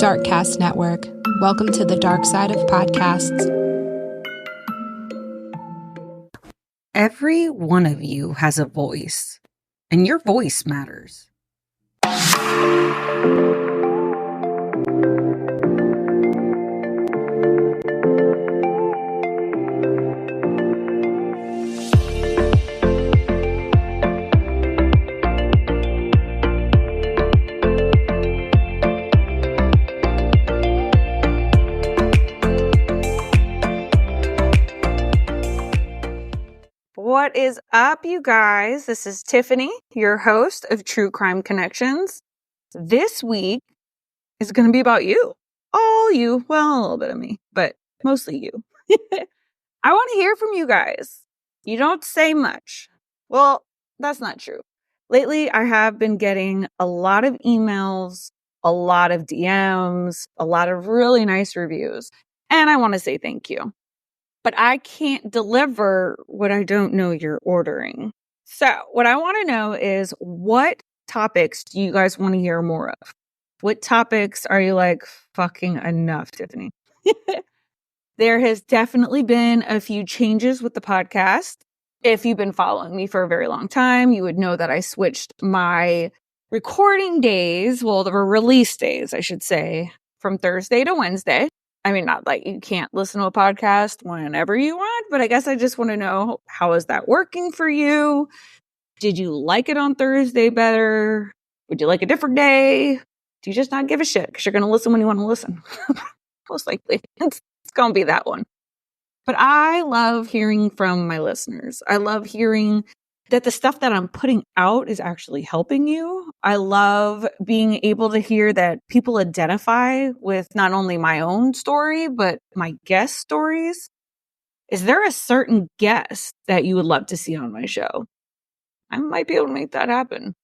Darkcast Network. Welcome to the dark side of podcasts. Every one of you has a voice, and your voice matters. What is up, you guys? This is Tiffany, your host of True Crime Connections. This week is going to be about you. All you. Well, a little bit of me, but mostly you. I want to hear from you guys. You don't say much. Well, that's not true. Lately, I have been getting a lot of emails, a lot of DMs, a lot of really nice reviews. And I want to say thank you. But I can't deliver what I don't know you're ordering. So what I want to know is, what topics do you guys want to hear more of? What topics are you like, fucking enough, Tiffany? There has definitely been a few changes with the podcast. If you've been following me for a very long time, you would know that I switched my recording days, well, the release days, I should say, from Thursday to Wednesday. I mean, not like you can't listen to a podcast whenever you want, but I guess I just want to know, how is that working for you? Did you like it on Thursday better? Would you like a different day? Do you just not give a shit because you're going to listen when you want to listen? Most likely. It's going to be that one. But I love hearing from my listeners. I love hearing that the stuff that I'm putting out is actually helping you. I love being able to hear that people identify with not only my own story, but my guest stories. Is there a certain guest that you would love to see on my show? I might be able to make that happen.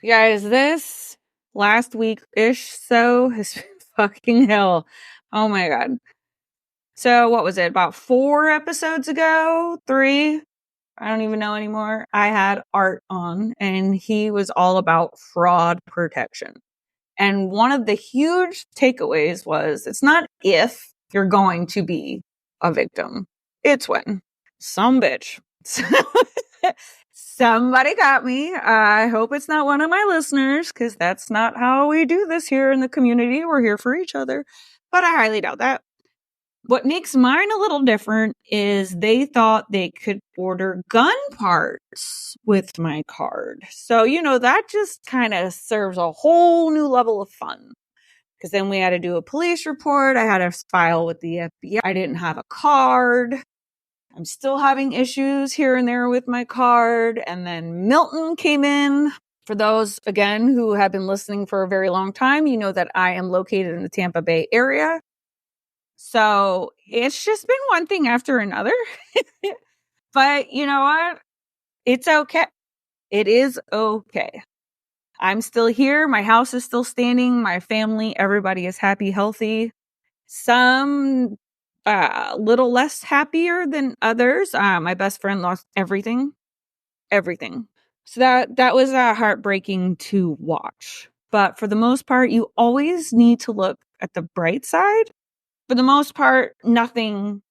You guys, this last week-ish so has been fucking hell. Oh my God. So what was it? About 4 episodes ago? 3? I don't even know anymore. I had Art on, and he was all about fraud protection. And one of the huge takeaways was, it's not if you're going to be a victim. It's when. Some bitch. Somebody got me. I hope it's not one of my listeners, because that's not how we do this here in the community. We're here for each other. But I highly doubt that. What makes mine a little different is they thought they could order gun parts with my card. So, that just kind of serves a whole new level of fun. Because then we had to do a police report. I had to file with the FBI. I didn't have a card. I'm still having issues here and there with my card. And then Milton came in. For those, again, who have been listening for a very long time, you know that I am located in the Tampa Bay area. So it's just been one thing after another. But you know what? It's okay. It is okay. I'm still here. My house is still standing. My family, everybody is happy, healthy. Some little less happier than others. My best friend lost everything. Everything. So that was heartbreaking to watch. But for the most part, you always need to look at the bright side. For the most part, nothing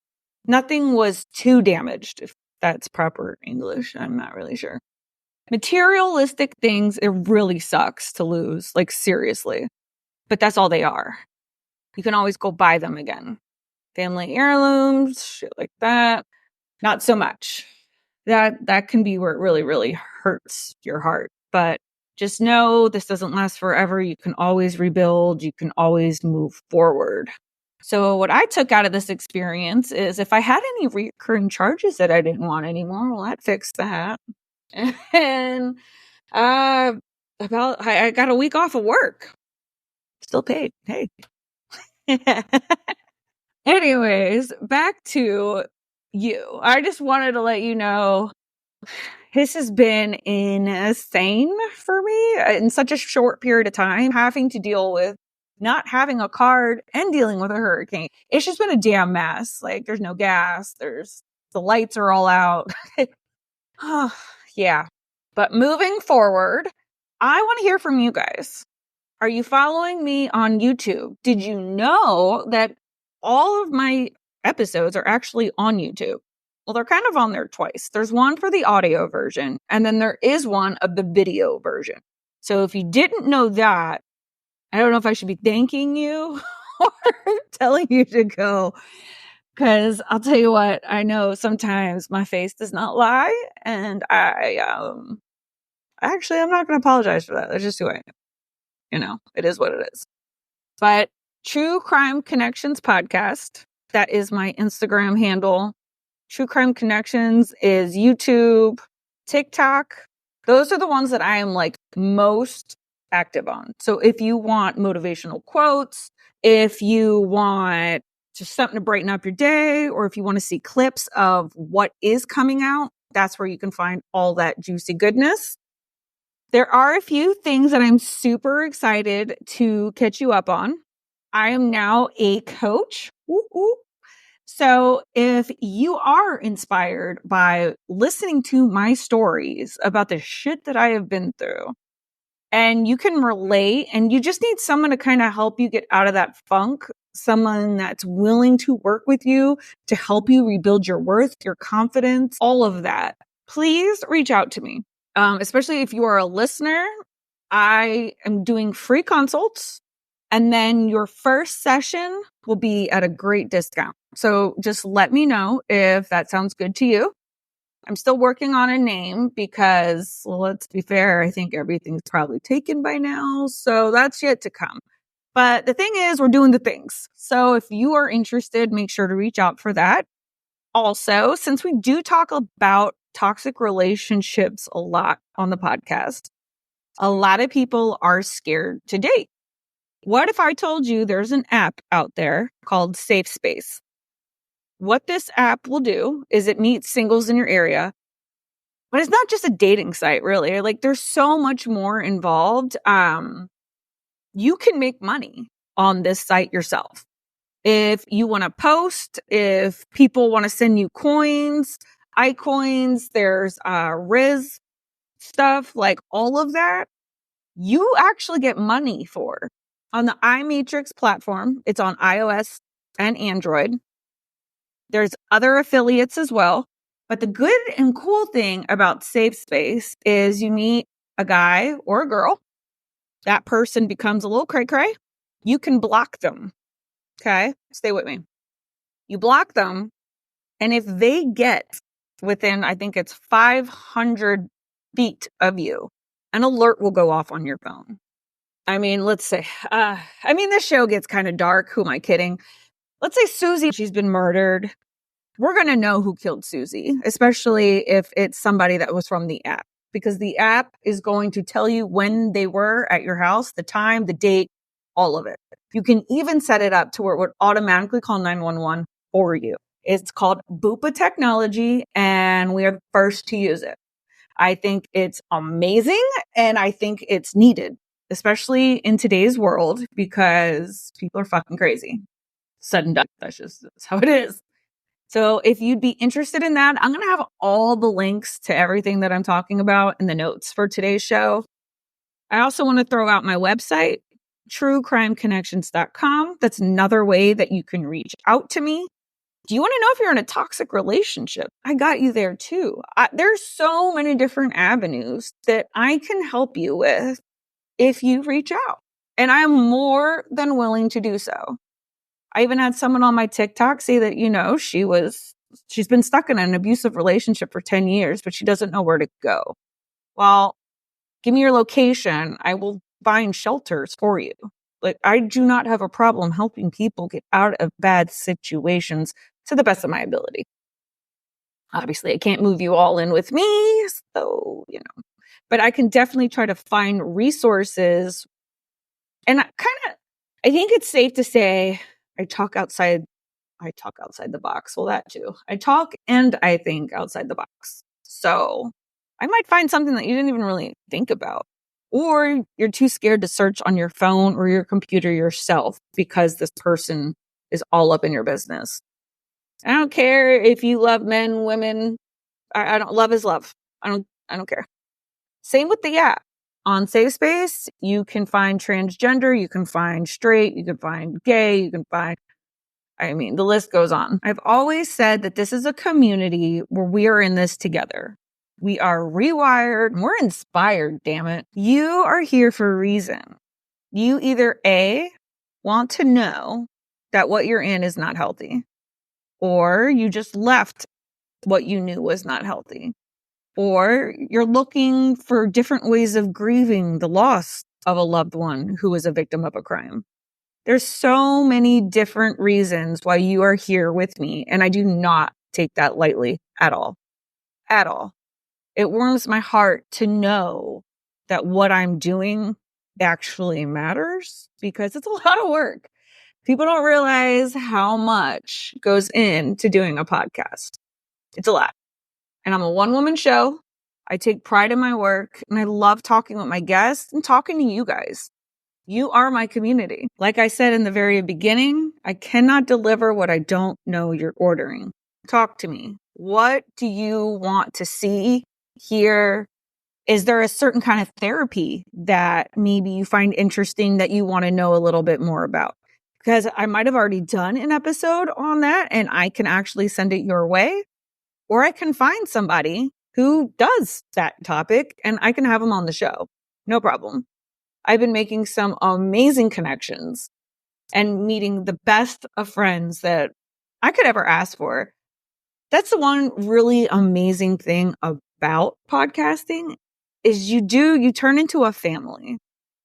was too damaged, if that's proper English. I'm not really sure. Materialistic things, it really sucks to lose, like seriously. But that's all they are. You can always go buy them again. Family heirlooms, shit like that. Not so much. That can be where it really, really hurts your heart. But just know this doesn't last forever. You can always rebuild. You can always move forward. So what I took out of this experience is, if I had any recurring charges that I didn't want anymore, well, that fixed that. And I got a week off of work. Still paid. Hey. Anyways, back to you. I just wanted to let you know, this has been insane for me in such a short period of time, having to deal with not having a card and dealing with a hurricane. It's just been a damn mess. Like, there's no gas. The lights are all out. Oh, yeah. But moving forward, I want to hear from you guys. Are you following me on YouTube? Did you know that all of my episodes are actually on YouTube? Well, they're kind of on there twice. There's one for the audio version, and then there is one of the video version. So if you didn't know that, I don't know if I should be thanking you or telling you to go. Because I'll tell you what, I know sometimes my face does not lie, and I'm not going to apologize for that. That's just who I am. It is what it is. But True Crime Connections Podcast, that is my Instagram handle. True Crime Connections is YouTube, TikTok. Those are the ones that I am like most active on. So if you want motivational quotes, if you want just something to brighten up your day, or if you want to see clips of what is coming out, that's where you can find all that juicy goodness. There are a few things that I'm super excited to catch you up on. I am now a coach. Ooh, ooh. So if you are inspired by listening to my stories about the shit that I have been through, and you can relate, and you just need someone to kind of help you get out of that funk, someone that's willing to work with you to help you rebuild your worth, your confidence, all of that, please reach out to me. Especially if you are a listener, I am doing free consults, and then your first session will be at a great discount. So just let me know if that sounds good to you. I'm still working on a name because, well, let's be fair, I think everything's probably taken by now. So that's yet to come. But the thing is, we're doing the things. So if you are interested, make sure to reach out for that. Also, since we do talk about toxic relationships a lot on the podcast, a lot of people are scared to date. What if I told you there's an app out there called Safe Space? What this app will do is it meets singles in your area, but it's not just a dating site, really. Like, there's so much more involved. You can make money on this site yourself. If you want to post, if people want to send you coins, iCoins, there's Riz stuff, like all of that, you actually get money for. On the iMatrix platform, it's on iOS and Android. There's other affiliates as well. But the good and cool thing about Safe Space is you meet a guy or a girl. That person becomes a little cray-cray. You can block them. Okay? Stay with me. You block them, and if they get within, I think it's 500 feet of you, an alert will go off on your phone. I mean, let's say, this show gets kind of dark. Who am I kidding? Let's say Susie, she's been murdered. We're going to know who killed Susie, especially if it's somebody that was from the app, because the app is going to tell you when they were at your house, the time, the date, all of it. You can even set it up to where it would automatically call 911 for you. It's called Bupa technology, and we are the first to use it. I think it's amazing, and I think it's needed, especially in today's world, because people are fucking crazy. Sudden death, that's how it is. So if you'd be interested in that, I'm going to have all the links to everything that I'm talking about in the notes for today's show. I also want to throw out my website, truecrimeconnections.com. That's another way that you can reach out to me. Do you want to know if you're in a toxic relationship? I got you there too. There's so many different avenues that I can help you with if you reach out. And I'm more than willing to do so. I even had someone on my TikTok say that, she's been stuck in an abusive relationship for 10 years, but she doesn't know where to go. Well, give me your location. I will find shelters for you. Like, I do not have a problem helping people get out of bad situations to the best of my ability. Obviously, I can't move you all in with me, but I can definitely try to find resources. And I think it's safe to say I talk outside the box. Well, that too. I talk and I think outside the box. So I might find something that you didn't even really think about. Or you're too scared to search on your phone or your computer yourself because this person is all up in your business. I don't care if you love men, women. I don't. Love is love. I don't care. Same with the app. on Safe Space, you can find transgender, you can find straight, you can find gay, you can find, the list goes on. I've always said that this is a community where we are in this together. We are rewired. We're inspired, damn it. You are here for a reason. You either A, want to know that what you're in is not healthy, or you just left what you knew was not healthy, or you're looking for different ways of grieving the loss of a loved one who was a victim of a crime. There's so many different reasons why you are here with me, and I do not take that lightly at all. At all. It warms my heart to know that what I'm doing actually matters, because it's a lot of work. People don't realize how much goes into doing a podcast. It's a lot. And I'm a one-woman show. I take pride in my work, and I love talking with my guests and talking to you guys. You are my community. Like I said in the very beginning, I cannot deliver what I don't know you're ordering. Talk to me. What do you want to see, hear? Is there a certain kind of therapy that maybe you find interesting that you want to know a little bit more about? Because I might have already done an episode on that and I can actually send it your way. Or I can find somebody who does that topic and I can have them on the show. No problem. I've been making some amazing connections and meeting the best of friends that I could ever ask for. That's the one really amazing thing about podcasting is you turn into a family.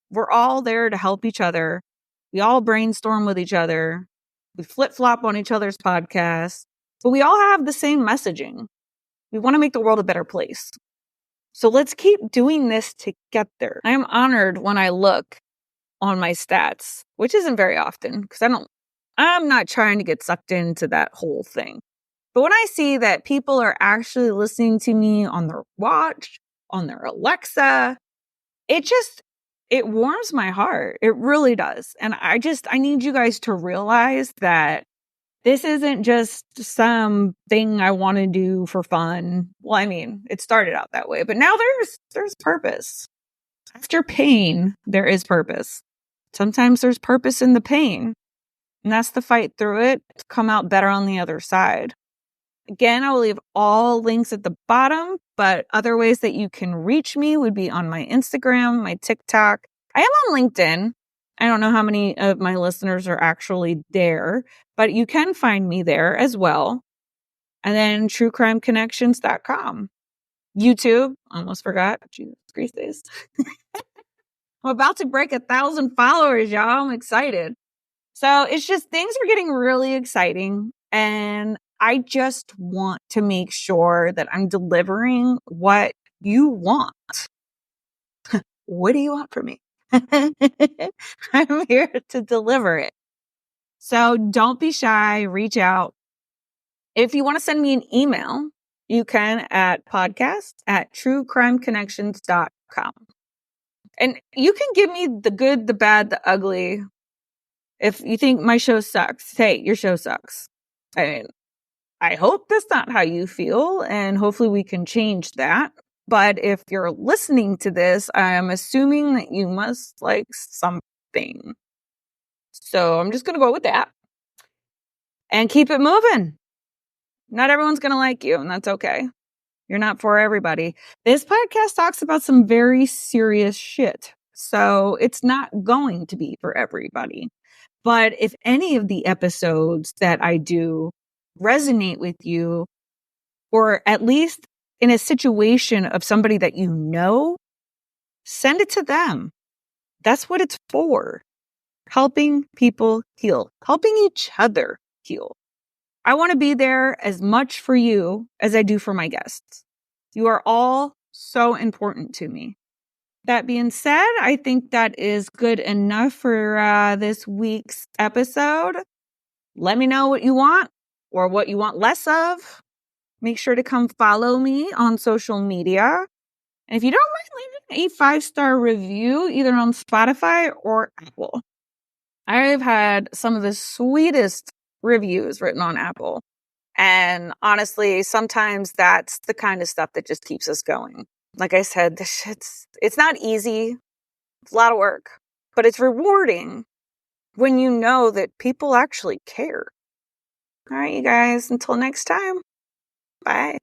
We're all there to help each other. We all brainstorm with each other. We flip-flop on each other's podcasts, but we all have the same messaging. We want to make the world a better place. So let's keep doing this together. I am honored when I look on my stats, which isn't very often because I'm not trying to get sucked into that whole thing. But when I see that people are actually listening to me on their watch, on their Alexa, it warms my heart. It really does. And I need you guys to realize that this isn't just something I want to do for fun. Well, it started out that way, but now there's purpose. After pain, there is purpose. Sometimes there's purpose in the pain, and that's the fight through it to come out better on the other side. Again, I will leave all links at the bottom, but other ways that you can reach me would be on my Instagram, my TikTok. I am on LinkedIn. I don't know how many of my listeners are actually there, but you can find me there as well. And then truecrimeconnections.com. YouTube, almost forgot. Jesus Christ. I'm about to break 1,000 followers, y'all. I'm excited. So it's just things are getting really exciting. And I just want to make sure that I'm delivering what you want. What do you want from me? I'm here to deliver it. So don't be shy. Reach out. If you want to send me an email, you can at podcast@truecrimeconnections.com. And you can give me the good, the bad, the ugly. If you think my show sucks, hey, your show sucks. I hope that's not how you feel, and hopefully we can change that. But if you're listening to this, I'm assuming that you must like something. So I'm just going to go with that and keep it moving. Not everyone's going to like you, and that's okay. You're not for everybody. This podcast talks about some very serious shit. So it's not going to be for everybody. But if any of the episodes that I do resonate with you, or at least in a situation of somebody that you know, send it to them. That's what it's for. Helping people heal, helping each other heal. I want to be there as much for you as I do for my guests. You are all so important to me. That being said, I think that is good enough for this week's episode. Let me know what you want or what you want less of. Make sure to come follow me on social media. And if you don't mind leaving a 5-star review, either on Spotify or Apple. I've had some of the sweetest reviews written on Apple. And honestly, sometimes that's the kind of stuff that just keeps us going. like I said, it's not easy. It's a lot of work, but it's rewarding when you know that people actually care. All right, you guys, until next time. Bye.